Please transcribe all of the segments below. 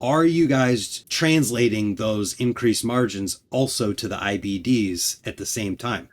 Are you guys translating those increased margins also to the IBDs at the same time?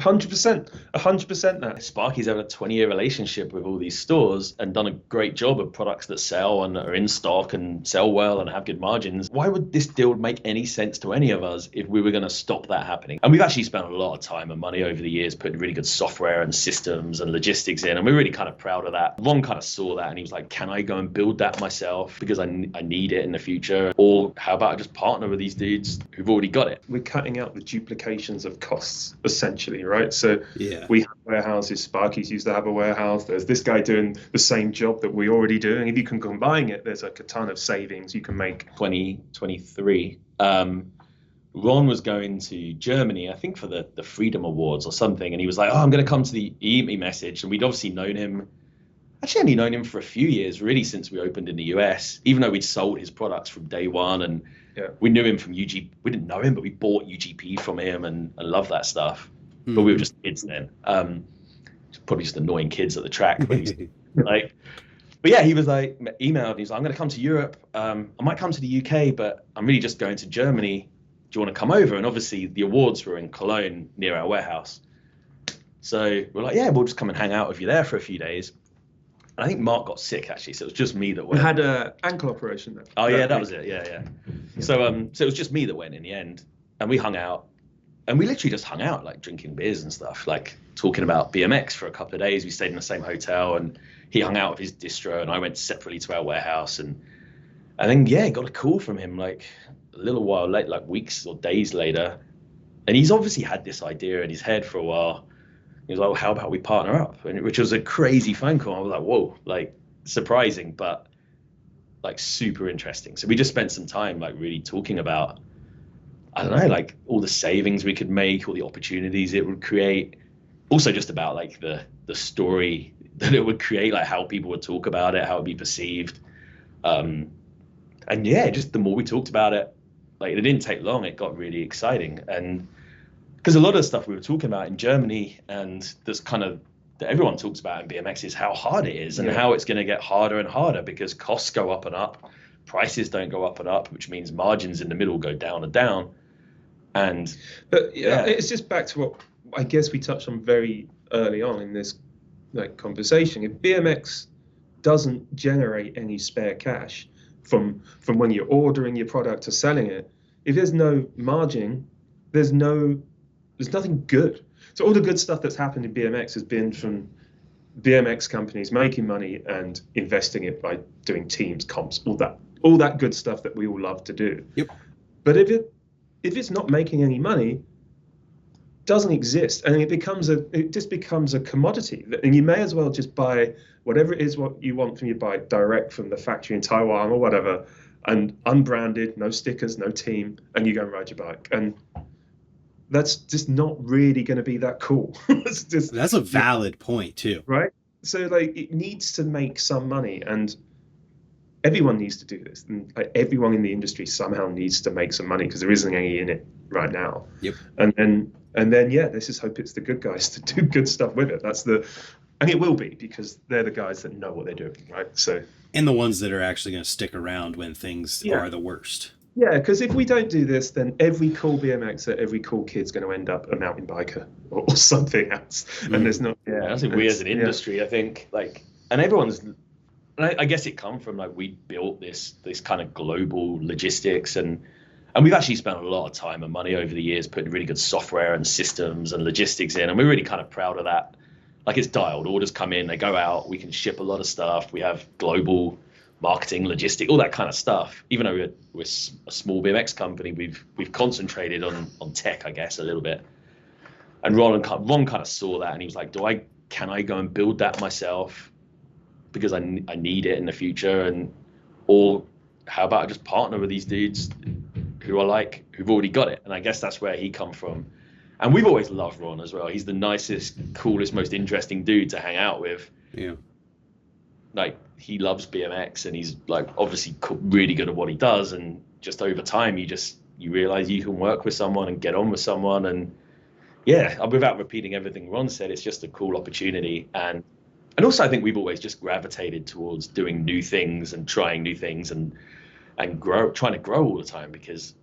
100%, 100% that. Sparky's had a 20-year relationship with all these stores and done a great job of products that sell and are in stock and sell well and have good margins. Why would this deal make any sense to any of us if we were going to stop that happening? And we've actually spent a lot of time and money over the years putting really good software and systems and logistics in, and we're really kind of proud of that. Ron kind of saw that and he was like, can I go and build that myself because I need it in the future? Or how about I just partner with these dudes who've already got it? We're cutting out the duplications of costs, essentially, right? So Yeah. we have warehouses. Sparky's used to have a warehouse. There's this guy doing the same job that we already do. And if you can combine it, there's like a ton of savings you can make. 2023, Ron was going to Germany, I think for the Freedom Awards or something. And he was like, oh, I'm going to come to the EME message. And we'd obviously known him. Actually, only known him for a few years, really, since we opened in the US, even though we'd sold his products from day one. And we knew him from UG. We didn't know him, but we bought UGP from him and loved that stuff. But we were just kids then. Probably just annoying kids at the track. But like, but yeah, he was like, emailed, and he's like, I'm going to come to Europe. I might come to the UK, but I'm really just going to Germany. Do you want to come over? And obviously the awards were in Cologne near our warehouse. So we're like, yeah, we'll just come and hang out with you there for a few days. And I think Mark got sick, actually, so it was just me that went. We had an ankle operation then. Oh, yeah, that was it. Yeah. So it was just me that went in the end. And we hung out. And we literally just hung out, like drinking beers and stuff, like talking about BMX for a couple of days. We stayed in the same hotel and he hung out with his distro and I went separately to our warehouse. And then, yeah, got a call from him like a little while late, like weeks or days later. And he's obviously had this idea in his head for a while. He was like, well, how about we partner up? Which was a crazy phone call. I was like, whoa, like surprising, but like super interesting. So we just spent some time like really talking about, I don't know, like all the savings we could make, all the opportunities it would create. Also just about like the story that it would create, like how people would talk about it, how it would be perceived. And yeah, just the more we talked about it, like it didn't take long, it got really exciting. And because a lot of the stuff we were talking about in Germany and this kind of that everyone talks about in BMX is how hard it is and how it's going to get harder and harder because costs go up and up, prices don't go up and up, which means margins in the middle go down and down. But it's just back to what I guess we touched on very early on in this like conversation. If BMX doesn't generate any spare cash from when you're ordering your product to selling it, if there's no margin, there's nothing good. So all the good stuff that's happened in BMX has been from BMX companies making money and investing it by doing teams, comps, all that good stuff that we all love to do. Yep. But if it's not making any money, doesn't exist, and it just becomes a commodity, and you may as well just buy whatever it is what you want from your bike direct from the factory in Taiwan or whatever, and unbranded, no stickers, no team, and you go and ride your bike. And that's just not really going to be that cool. That's a valid point too, right? So like it needs to make some money, and everyone needs to do this, and like, everyone in the industry somehow needs to make some money because there isn't any in it right now. Yep. And then yeah, let's just hope it's the good guys to do good stuff with it. And it will be, because they're the guys that know what they're doing, right? So and the ones that are actually going to stick around when things are the worst. Yeah, because if we don't do this, then every cool BMXer, every cool kid's going to end up a mountain biker or something else. And there's not. Yeah, that's we as an industry, I think, like, and everyone's. And I guess it come from like we built this kind of global logistics and we've actually spent a lot of time and money over the years putting really good software and systems and logistics in, and we're really kind of proud of that. Like it's dialed, orders come in, they go out, we can ship a lot of stuff, we have global marketing, logistic, all that kind of stuff. Even though we're a small BMX company, we've concentrated on tech, I guess, a little bit. And Ron kind of saw that and he was like, can I go and build that myself because I need it in the future, or how about I just partner with these dudes who've already got it? And I guess that's where he come from. And we've always loved Ron as well. He's the nicest, coolest, most interesting dude to hang out with. Yeah. Like he loves BMX and he's like obviously really good at what he does. And just over time, you realize you can work with someone and get on with someone. And yeah, without repeating everything Ron said, it's just a cool opportunity. And also I think we've always just gravitated towards doing new things and trying new things and and trying to grow all the time, because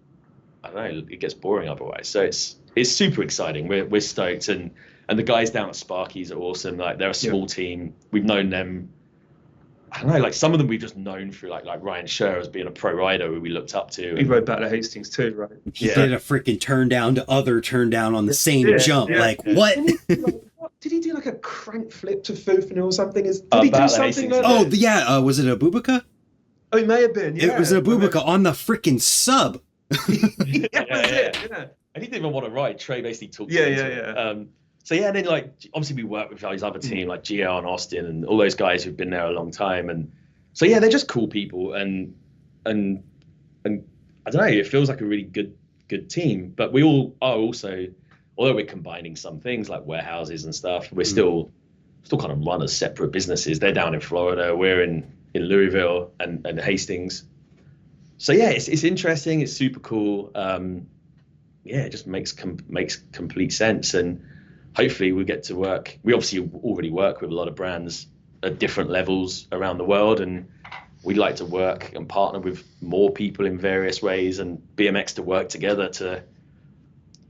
I don't know, it gets boring otherwise. So it's super exciting. We're stoked, and the guys down at Sparky's are awesome. Like, they're a small team. We've known them. I don't know, like some of them we've just known through like Ryan Scher as being a pro rider who we looked up to. He rode back to Hastings too, right? He did a freaking turn down on the same jump. Like, what? Did he do like a crank flip to Fufana or something? Did he do something like that? Oh, yeah. Was it a Bubaka? Oh, it may have been. Yeah. It was a Bubaka on the freaking sub. Yeah. And he didn't even want to ride. Trey basically talked to him. So yeah, and then like obviously we work with his other team like Geoff and Austin and all those guys who've been there a long time, and so yeah, they're just cool people, and I don't know, it feels like a really good team. But we all are also, although we're combining some things like warehouses and stuff, we're still kind of run as separate businesses. They're down in Florida, we're in Louisville and Hastings. So yeah, it's interesting. It's super cool. Yeah, it just makes complete sense, and hopefully we get to work. We obviously already work with a lot of brands at different levels around the world, and we'd like to work and partner with more people in various ways, and BMX to work together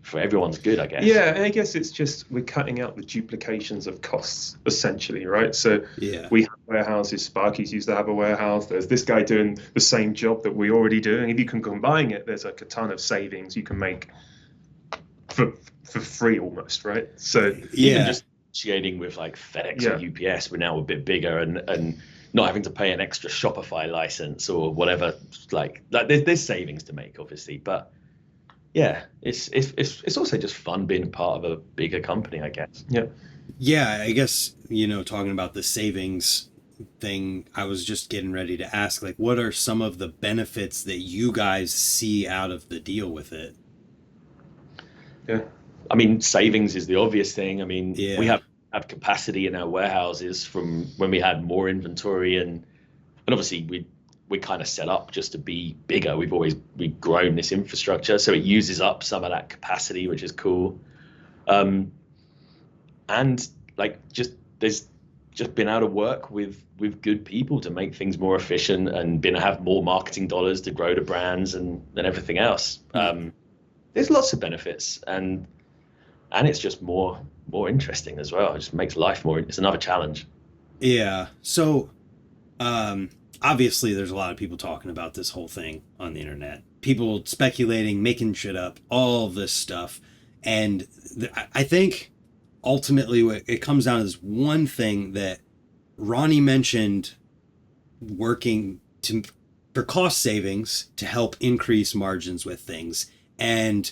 for everyone's good, I guess. Yeah, and I guess it's just we're cutting out the duplications of costs, essentially, right? So we have warehouses. Sparky's used to have a warehouse. There's this guy doing the same job that we already do, and if you can combine it, there's like a ton of savings you can make for free almost, right? So even just negotiating with like FedEx or UPS, we're now a bit bigger, and not having to pay an extra Shopify license or whatever. Like there's savings to make, obviously, but yeah, it's also just fun being part of a bigger company, I guess. Yeah, I guess, talking about the savings thing, I was just getting ready to ask, like, what are some of the benefits that you guys see out of the deal with it? Yeah. I mean, savings is the obvious thing. I mean, we have capacity in our warehouses from when we had more inventory, and obviously we kind of set up just to be bigger. We've grown this infrastructure, so it uses up some of that capacity, which is cool. And like there's just been able to work with good people to make things more efficient, and been to have more marketing dollars to grow the brands and everything else. There's lots of benefits, and it's just more interesting as well. It just makes life more. It's another challenge. Yeah. So, obviously, there's a lot of people talking about this whole thing on the internet. People speculating, making shit up, all this stuff, and I think ultimately it comes down to this one thing that Ronnie mentioned: working for cost savings to help increase margins with things. And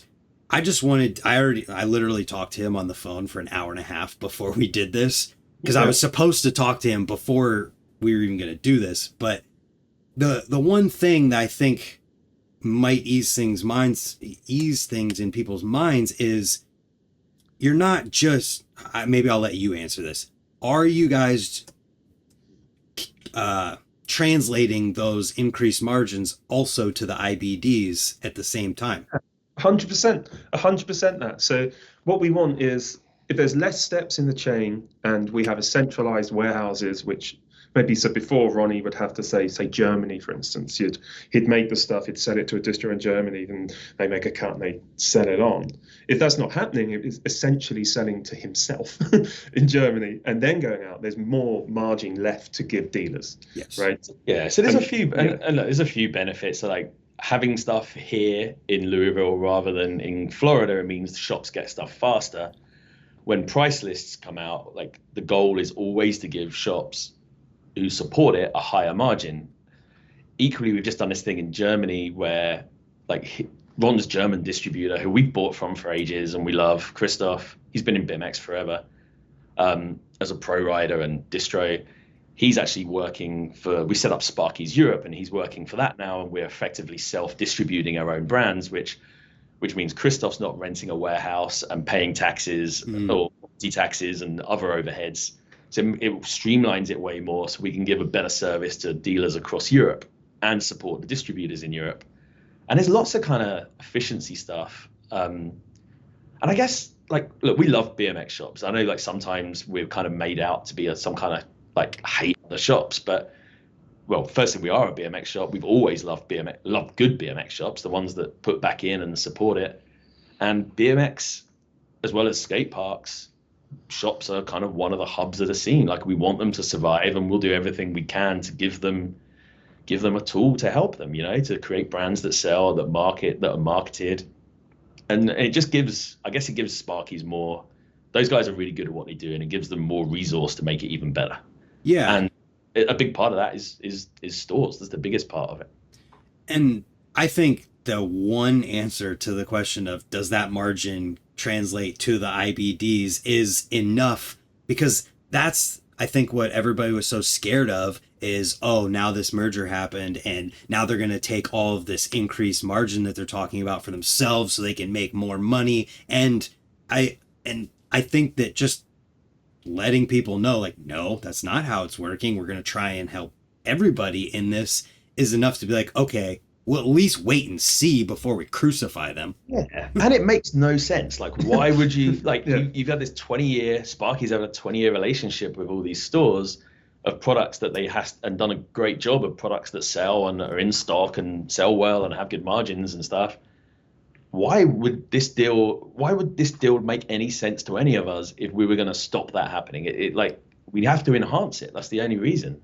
I literally talked to him on the phone for an hour and a half before we did this, because I was supposed to talk to him before we were even going to do this. But the one thing that I think might ease things in people's minds is, you're not just, maybe I'll let you answer this. Are you guys translating those increased margins also to the IBDs at the same time? 100% that. So what we want is, if there's less steps in the chain and we have a centralized warehouses, which maybe, so before Ronnie would have to say Germany, for instance, he'd make the stuff, he'd sell it to a distro in Germany, then they make a cut and they sell it on. If that's not happening, it's essentially selling to himself in Germany and then going out. There's more margin left to give dealers. Yes. Right. Yeah. So there's there's a few benefits. So like having stuff here in Louisville rather than in Florida, it means the shops get stuff faster. When price lists come out, like the goal is always to give shops who support it a higher margin. Equally, we've just done this thing in Germany where like Ron's German distributor, who we've bought from for ages and we love, Christoph, he's been in BMX forever, as a pro rider and distro. He's actually working we set up Sparky's Europe, and he's working for that now, and we're effectively self-distributing our own brands, which means Christoph's not renting a warehouse and paying taxes or property taxes and other overheads. So it streamlines it way more, so we can give a better service to dealers across Europe and support the distributors in Europe. And there's lots of kind of efficiency stuff. And I guess, like, look, we love BMX shops. I know, like, sometimes we're kind of made out to be some kind of like hate the shops, but well, firstly, we are a BMX shop. We've always loved loved good BMX shops, the ones that put back in and support it. And BMX, as well as skate parks, shops are kind of one of the hubs of the scene. Like, we want them to survive, and we'll do everything we can to give them a tool to help them, to create brands that sell, that are marketed. And it just gives Sparky's more, those guys are really good at what they do, and it gives them more resource to make it even better. Yeah. And a big part of that is stores. That's the biggest part of it. And I think the one answer to the question of does that margin translate to the IBDs is enough, because that's, I think, what everybody was so scared of is, oh, now this merger happened and now they're going to take all of this increased margin that they're talking about for themselves so they can make more money. And I think that just letting people know, like, no, that's not how it's working. We're going to try and help everybody in this is enough to be like, okay, we'll at least wait and see before we crucify them. Yeah. And it makes no sense. Like, why would you, like, you've had this 20-year, Sparky's had a 20-year relationship with all these stores of products that they and done a great job of products that sell and are in stock and sell well and have good margins and stuff. Why would this deal make any sense to any of us if we were going to stop that happening? It like, we have to enhance it. That's the only reason.